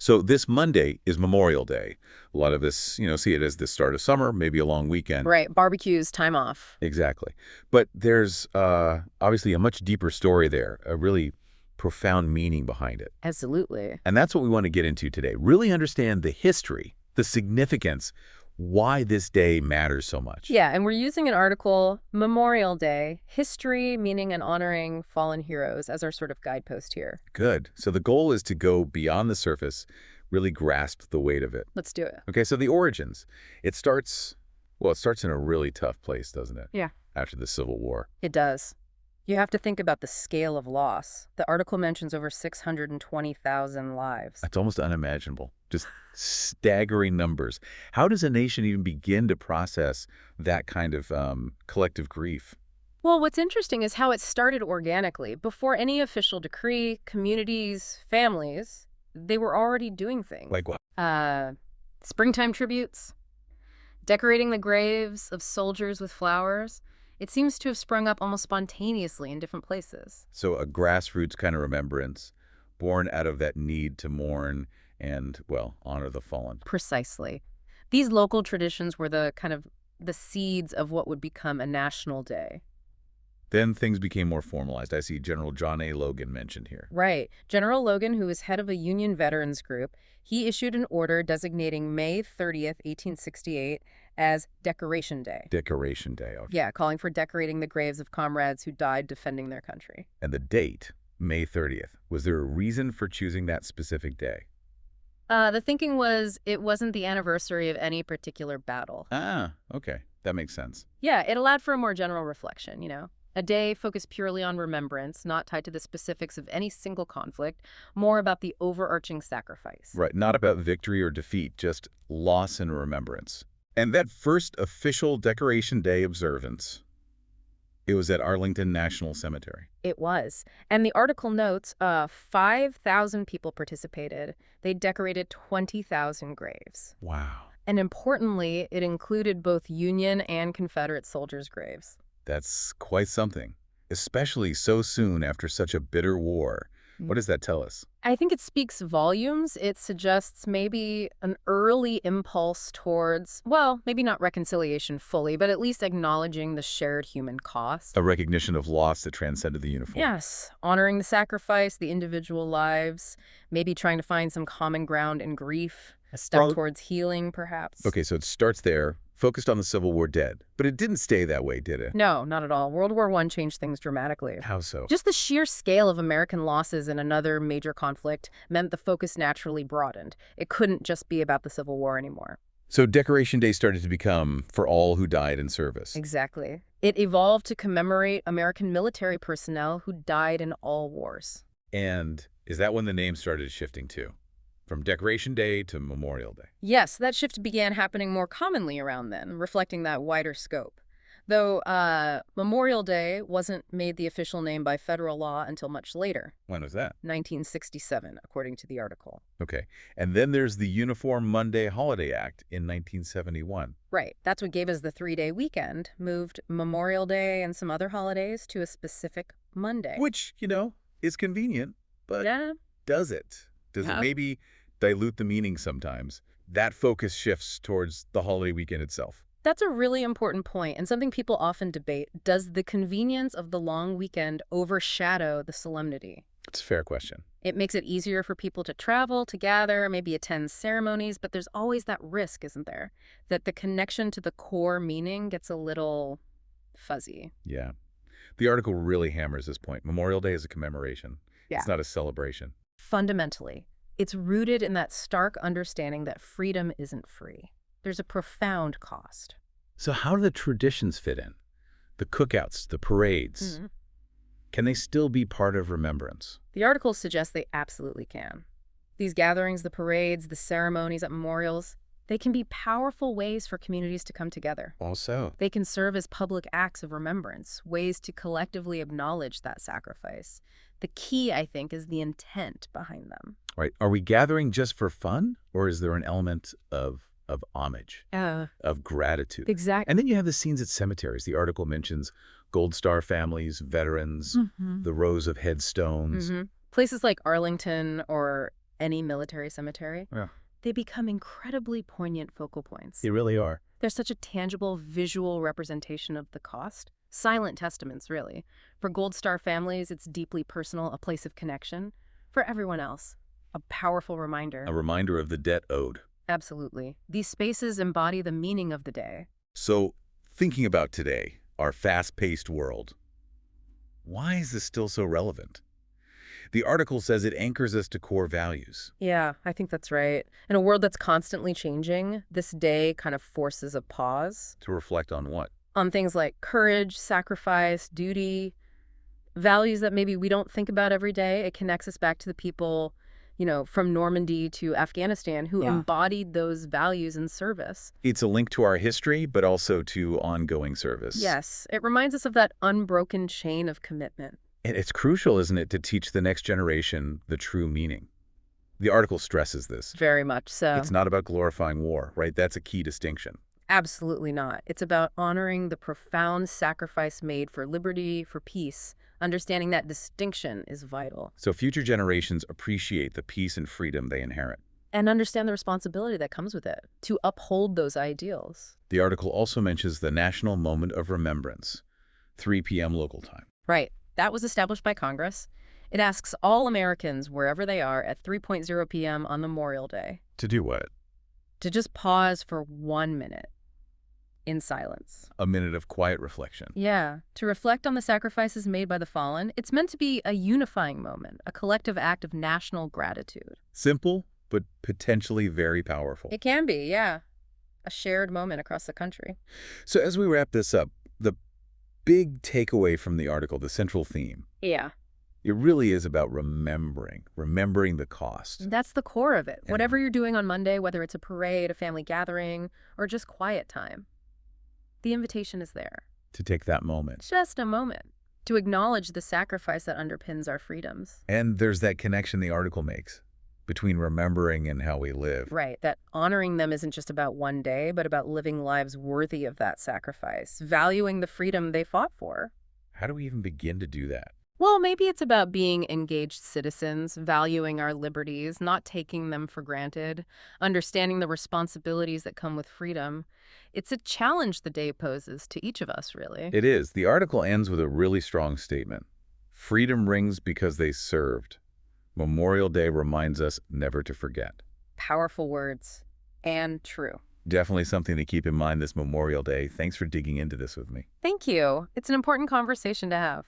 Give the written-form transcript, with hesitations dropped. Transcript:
So this Monday is Memorial Day. A lot of us, see it as the start of summer, maybe a long weekend. Right, barbecues, time off. Exactly. But there's obviously a much deeper story there, a really profound meaning behind it. Absolutely. And that's what we want to get into today. Really understand the history, the significance, why this day matters so much. Yeah, and we're using an article, Memorial Day, History, Meaning, and Honoring Fallen Heroes, as our sort of guidepost here. Good. So the goal is to go beyond the surface, really grasp the weight of it. Let's do it. Okay, so the origins. It starts in a really tough place, doesn't it? Yeah. After the Civil War. It does. You have to think about the scale of loss. The article mentions over 620,000 lives. That's almost unimaginable. Just staggering numbers. How does a nation even begin to process that kind of collective grief? Well, what's interesting is how it started organically. Before any official decree, communities, families, they were already doing things. Like what? Springtime tributes, decorating the graves of soldiers with flowers. It seems to have sprung up almost spontaneously in different places. So a grassroots kind of remembrance, born out of that need to mourn and, well, honor the fallen. Precisely. These local traditions were the seeds of what would become a national day. Then things became more formalized. I see General John A. Logan mentioned here. Right. General Logan, who was head of a Union veterans group, he issued an order designating May 30th, 1868 as Decoration Day. Decoration Day. Okay. Yeah, calling for decorating the graves of comrades who died defending their country. And the date, May 30th. Was there a reason for choosing that specific day? The thinking was it wasn't the anniversary of any particular battle. Ah, okay. That makes sense. Yeah, it allowed for a more general reflection, A day focused purely on remembrance, not tied to the specifics of any single conflict, more about the overarching sacrifice. Right. Not about victory or defeat, just loss and remembrance. And that first official Decoration Day observance, it was at Arlington National Cemetery. It was. And the article notes 5,000 people participated. They decorated 20,000 graves. Wow. And importantly, it included both Union and Confederate soldiers' graves. That's quite something, especially so soon after such a bitter war. What does that tell us? I think it speaks volumes. It suggests maybe an early impulse towards, well, maybe not reconciliation fully, but at least acknowledging the shared human cost. A recognition of loss that transcended the uniform. Yes, honoring the sacrifice, the individual lives, maybe trying to find some common ground in grief, a step towards healing, perhaps. Okay, so it starts there, focused on the Civil War dead. But it didn't stay that way, did it? No, not at all. World War I changed things dramatically. How so? Just the sheer scale of American losses in another major conflict meant the focus naturally broadened. It couldn't just be about the Civil War anymore. So Decoration Day started to become for all who died in service. Exactly. It evolved to commemorate American military personnel who died in all wars. And is that when the name started shifting too? From Decoration Day to Memorial Day? Yes, that shift began happening more commonly around then, reflecting that wider scope. Though Memorial Day wasn't made the official name by federal law until much later. When was that? 1967, according to the article. Okay. And then there's the Uniform Monday Holiday Act in 1971. Right. That's what gave us the 3-day weekend, moved Memorial Day and some other holidays to a specific Monday. Which, is convenient, but Yeah. does it? Does it maybe dilute the meaning sometimes? That focus shifts towards the holiday weekend itself. That's a really important point, and something people often debate. Does the convenience of the long weekend overshadow the solemnity? It's a fair question. It makes it easier for people to travel, to gather, maybe attend ceremonies, but there's always that risk, isn't there? That the connection to the core meaning gets a little fuzzy. Yeah. The article really hammers this point. Memorial Day is a commemoration. Yeah. It's not a celebration. Fundamentally, it's rooted in that stark understanding that freedom isn't free. There's a profound cost. So how do the traditions fit in? The cookouts, the parades. Mm-hmm. Can they still be part of remembrance? The article suggests they absolutely can. These gatherings, the parades, the ceremonies at memorials, they can be powerful ways for communities to come together. Also. They can serve as public acts of remembrance, ways to collectively acknowledge that sacrifice. The key, I think, is the intent behind them. Right. Are we gathering just for fun, or is there an element of homage, of gratitude? Exactly. And then you have the scenes at cemeteries. The article mentions Gold Star families, veterans, the rows of headstones. Places like Arlington or any military cemetery, Yeah. they become incredibly poignant focal points. They really are. They're such a tangible visual representation of the cost. Silent testaments, really. For Gold Star families, it's deeply personal, a place of connection. For everyone else, a powerful reminder. A reminder of the debt owed. Absolutely. These spaces embody the meaning of the day. So, thinking about today, our fast-paced world, why is this still so relevant? The article says it anchors us to core values. Yeah, I think that's right. In a world that's constantly changing, this day kind of forces a pause To reflect on what? on things like courage, sacrifice, duty, values that maybe we don't think about every day. It connects us back to the people, from Normandy to Afghanistan who Yeah. embodied those values in service. It's a link to our history, but also to ongoing service. Yes, it reminds us of that unbroken chain of commitment. And it's crucial, isn't it, to teach the next generation the true meaning. The article stresses this. Very much so. It's not about glorifying war, right? That's a key distinction. Absolutely not. It's about honoring the profound sacrifice made for liberty, for peace. Understanding that distinction is vital. So future generations appreciate the peace and freedom they inherit. And understand the responsibility that comes with it, to uphold those ideals. The article also mentions the National Moment of Remembrance, 3 p.m. local time. Right. That was established by Congress. It asks all Americans, wherever they are, at 3:00 p.m. on Memorial Day, To do what? to just pause for 1 minute in silence. A minute of quiet reflection. Yeah, to reflect on the sacrifices made by the fallen. It's meant to be a unifying moment, a collective act of national gratitude. Simple, but potentially very powerful. It can be, yeah. A shared moment across the country. So as we wrap this up, the big takeaway from the article, the central theme, Yeah. it really is about remembering the cost. That's the core of it. Yeah. Whatever you're doing on Monday, whether it's a parade, a family gathering, or just quiet time, the invitation is there. To take that moment. Just a moment to acknowledge the sacrifice that underpins our freedoms. And there's that connection the article makes between remembering and how we live. Right, that honoring them isn't just about one day, but about living lives worthy of that sacrifice, valuing the freedom they fought for. How do we even begin to do that? Well, maybe it's about being engaged citizens, valuing our liberties, not taking them for granted, understanding the responsibilities that come with freedom. It's a challenge the day poses to each of us, really. It is. The article ends with a really strong statement. Freedom rings because they served. Memorial Day reminds us never to forget. Powerful words, and true. Definitely something to keep in mind this Memorial Day. Thanks for digging into this with me. Thank you. It's an important conversation to have.